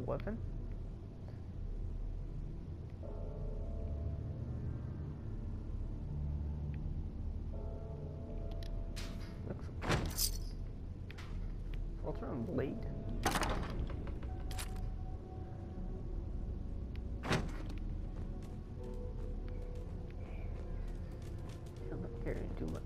weapon? Looks Automatron blade. I'm not carrying too much.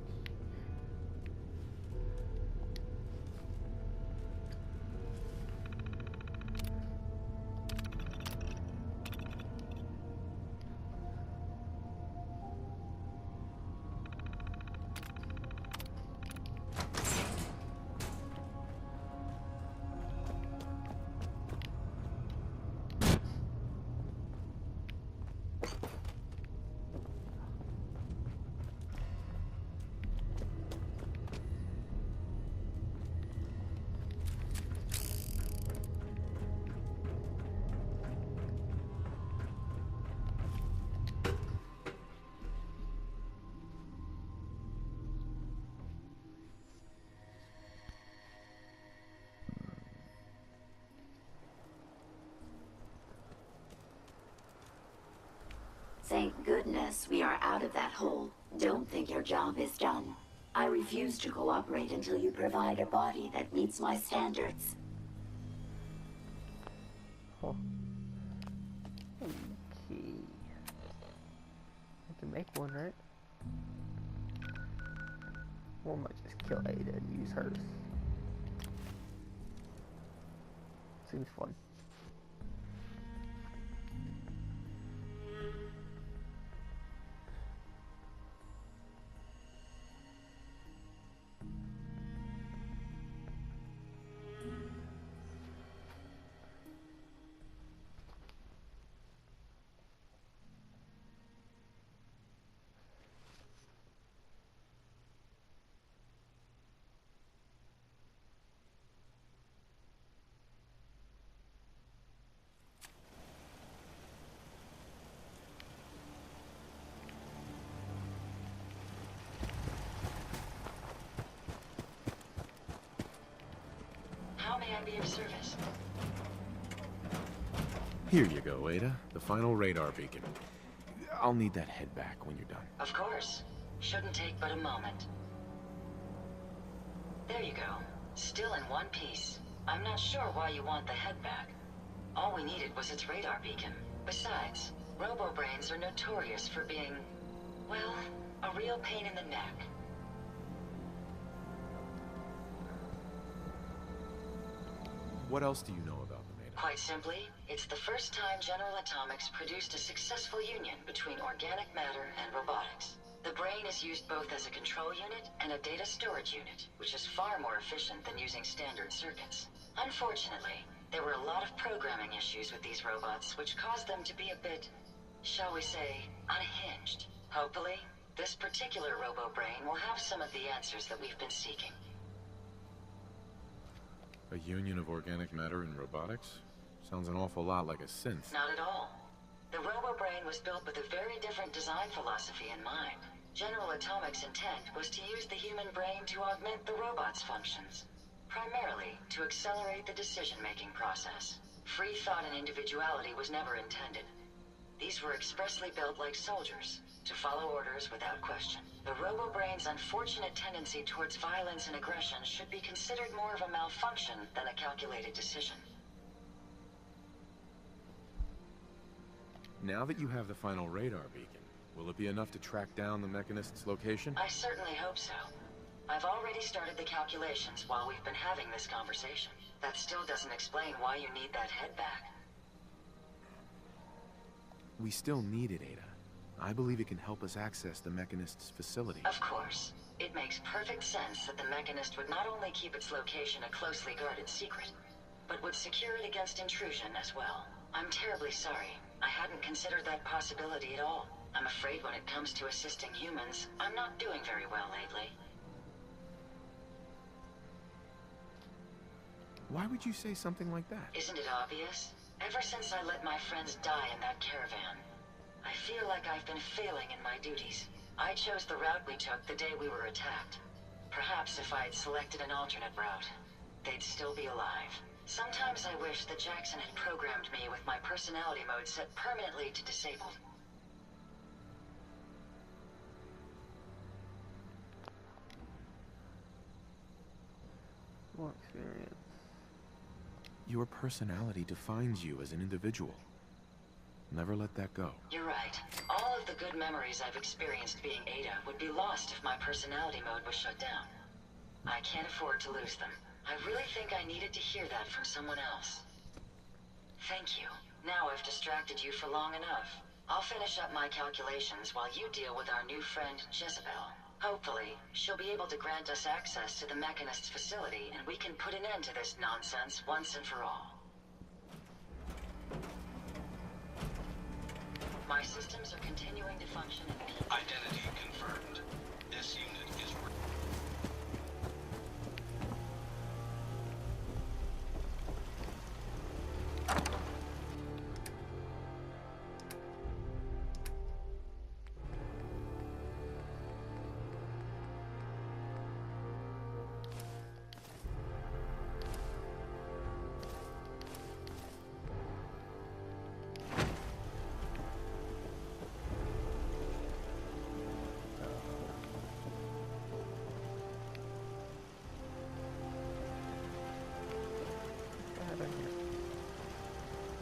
Thank goodness we are out of that hole. Don't think your job is done. I refuse to cooperate until you provide a body that meets my standards. Oh. Okay. I can make one, right? Or I might just kill Ada and use hers. Seems fun. How may I be of service? Here you go, Ada. The final radar beacon. I'll need that head back when you're done. Of course. Shouldn't take but a moment. There you go. Still in one piece. I'm not sure why you want the head back. All we needed was its radar beacon. Besides, robo-brains are notorious for being, well, a real pain in the neck. What else do you know about them, Ada? Quite simply, it's the first time General Atomics produced a successful union between organic matter and robotics. The brain is used both as a control unit and a data storage unit, which is far more efficient than using standard circuits. Unfortunately, there were a lot of programming issues with these robots, which caused them to be a bit, shall we say, unhinged. Hopefully, this particular robo-brain will have some of the answers that we've been seeking. A union of organic matter and robotics? Sounds an awful lot like a synth. Not at all. The robo-brain was built with a very different design philosophy in mind. General Atomics' intent was to use the human brain to augment the robot's functions, primarily to accelerate the decision-making process. Free thought and individuality was never intended. These were expressly built like soldiers, to follow orders without question. The robo-brain's unfortunate tendency towards violence and aggression should be considered more of a malfunction than a calculated decision. Now that you have the final radar beacon, will it be enough to track down the Mechanist's location? I certainly hope so. I've already started the calculations while we've been having this conversation. That still doesn't explain why you need that head back. We still need it, Ada. I believe it can help us access the Mechanist's facility. Of course. It makes perfect sense that the Mechanist would not only keep its location a closely guarded secret, but would secure it against intrusion as well. I'm terribly sorry. I hadn't considered that possibility at all. I'm afraid when it comes to assisting humans, I'm not doing very well lately. Why would you say something like that? Isn't it obvious? Ever since I let my friends die in that caravan, I feel like I've been failing in my duties. I chose the route we took the day we were attacked. Perhaps if I had selected an alternate route, they'd still be alive. Sometimes I wish that Jackson had programmed me with my personality mode set permanently to disabled. More experience. Your personality defines you as an individual. Never let that go. You're right. All of the good memories I've experienced being Ada would be lost if my personality mode was shut down. I can't afford to lose them. I really think I needed to hear that from someone else. Thank you. Now I've distracted you for long enough. I'll finish up my calculations while you deal with our new friend, Jezebel. Hopefully, she'll be able to grant us access to the Mechanist's facility, and we can put an end to this nonsense once and for all. My systems are continuing to function in peace. Identity confirmed. This unit is...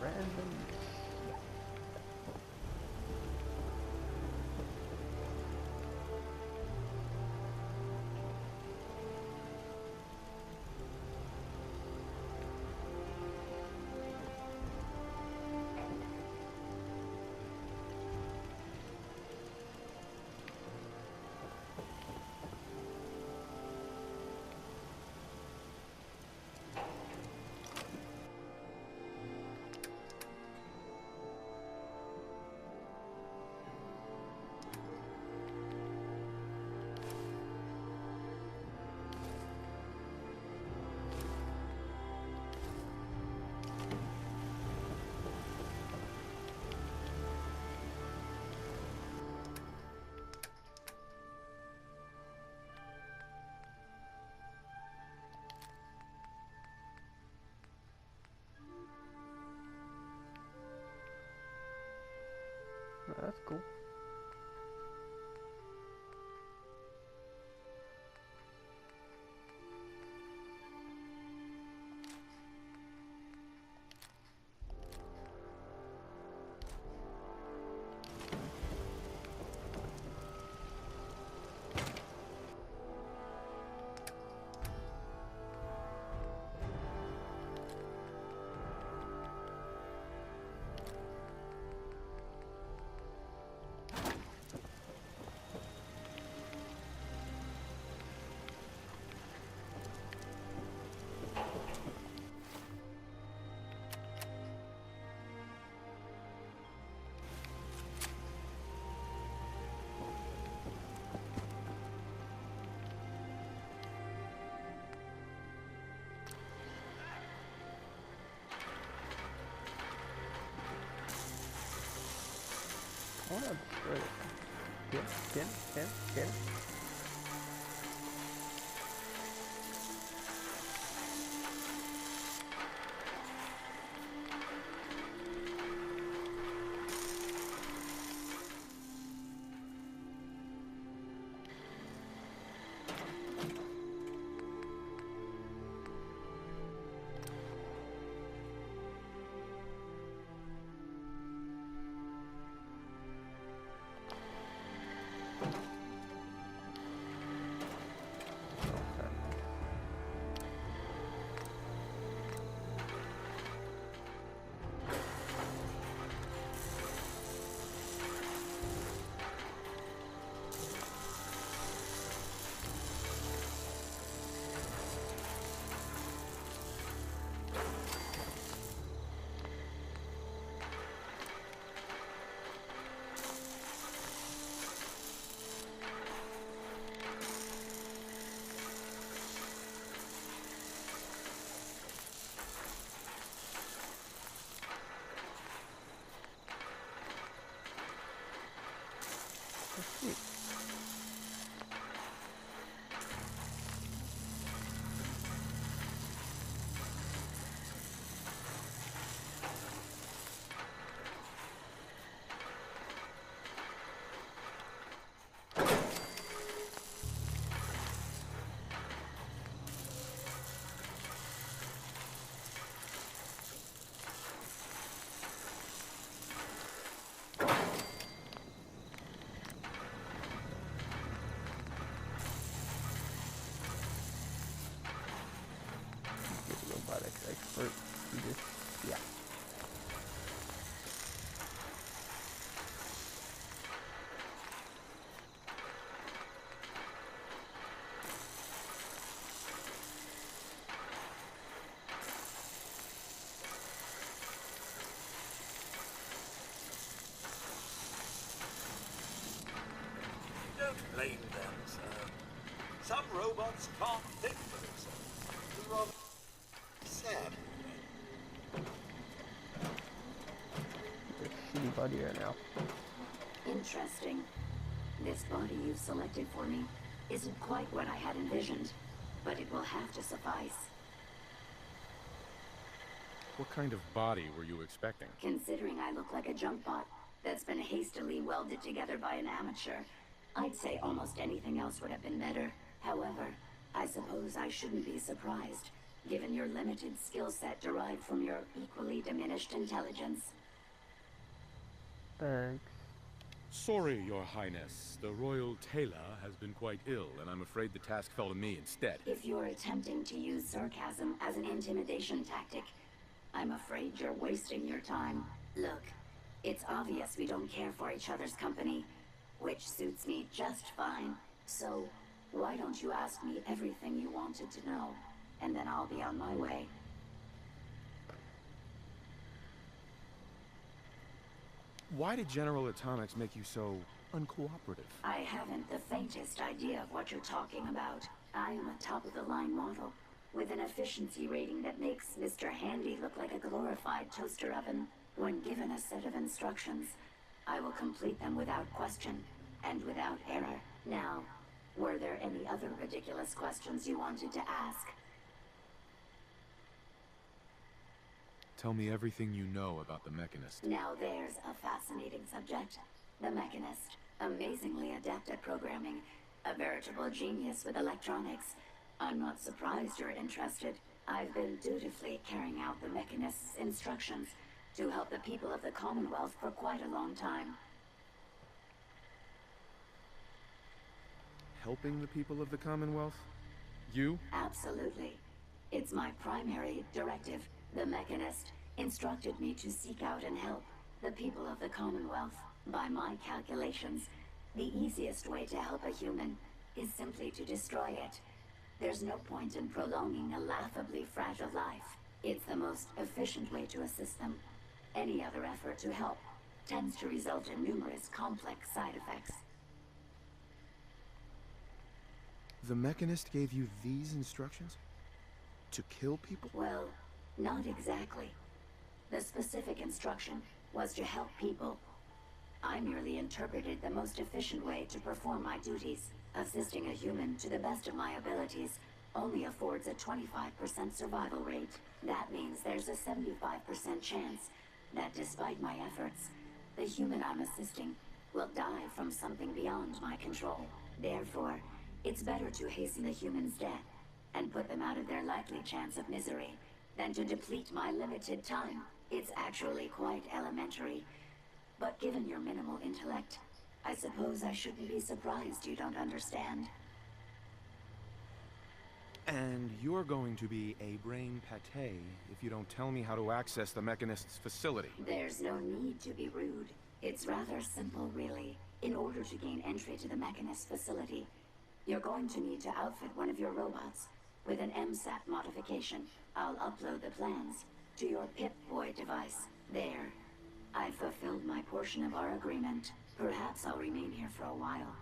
Random. Oh, that's cool. I want to destroy it. Get it. Sweet. don't blame them, sir. Some robots can't think for themselves. It's rather sad. This shitty body here now. Interesting. This body you've selected for me isn't quite what I had envisioned, but it will have to suffice. What kind of body were you expecting? Considering I look like a junk bot that's been hastily welded together by an amateur, I'd say almost anything else would have been better. However, I suppose I shouldn't be surprised, given your limited skill set derived from your equally diminished intelligence. Thanks. Sorry, Your Highness. The Royal Tailor has been quite ill, and I'm afraid the task fell to me instead. If you're attempting to use sarcasm as an intimidation tactic, I'm afraid you're wasting your time. Look, it's obvious we don't care for each other's company, which suits me just fine. So, why don't you ask me everything you wanted to know, and then I'll be on my way. Why did General Atomics make you so uncooperative? I haven't the faintest idea of what you're talking about. I am a top-of-the-line model, with an efficiency rating that makes Mr. Handy look like a glorified toaster oven. When given a set of instructions, I will complete them without question, and without error. Now, were there any other ridiculous questions you wanted to ask? Tell me everything you know about the Mechanist. Now there's a fascinating subject. The Mechanist, amazingly adept at programming, a veritable genius with electronics. I'm not surprised you're interested. I've been dutifully carrying out the Mechanist's instructions to help the people of the Commonwealth for quite a long time. Helping the people of the Commonwealth? You? Absolutely. It's my primary directive. The Mechanist instructed me to seek out and help the people of the Commonwealth. By my calculations, the easiest way to help a human is simply to destroy it. There's no point in prolonging a laughably fragile life. It's the most efficient way to assist them. Any other effort to help tends to result in numerous complex side effects. The Mechanist gave you these instructions? To kill people? Well, not exactly. The specific instruction was to help people. I merely interpreted the most efficient way to perform my duties. Assisting a human to the best of my abilities only affords a 25% survival rate. That means there's a 75% chance that despite my efforts, the human I'm assisting will die from something beyond my control. Therefore, it's better to hasten the human's death and put them out of their likely chance of misery than to deplete my limited time. It's actually quite elementary, but given your minimal intellect, I suppose I shouldn't be surprised you don't understand. And you're going to be a brain pate if you don't tell me how to access the Mechanist's facility. There's no need to be rude. It's rather simple, really. In order to gain entry to the Mechanist facility, you're going to need to outfit one of your robots with an MSAT modification. I'll upload the plans to your Pip-Boy device. There. I've fulfilled my portion of our agreement. Perhaps I'll remain here for a while.